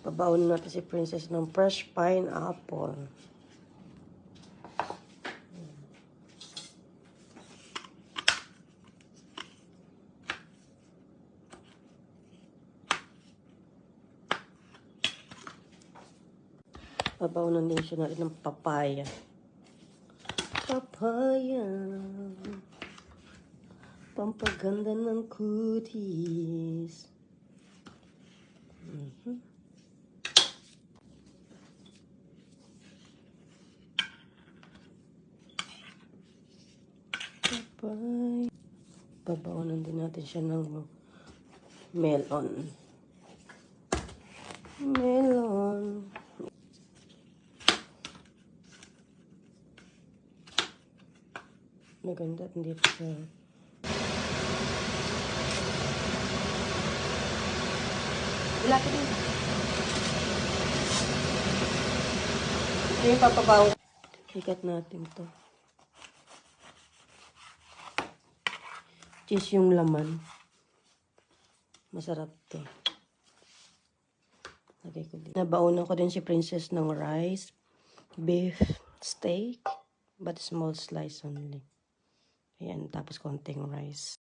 Babaon natin si Princess ng fresh pineapple. Babaon din siya natin ng papaya. Papaya. Pampaganda ng cuties. Papaya. Babaonan din natin siya ng melon. Melon. Maganda dito siya. Wala ka din. Ito yung papabaw. Ikat natin to. Cheese yung laman. Masarap to. Lagay ko din. Nabaunan ko din si Princess ng rice, beef steak, but small slice only. Ayan, tapos konting rice.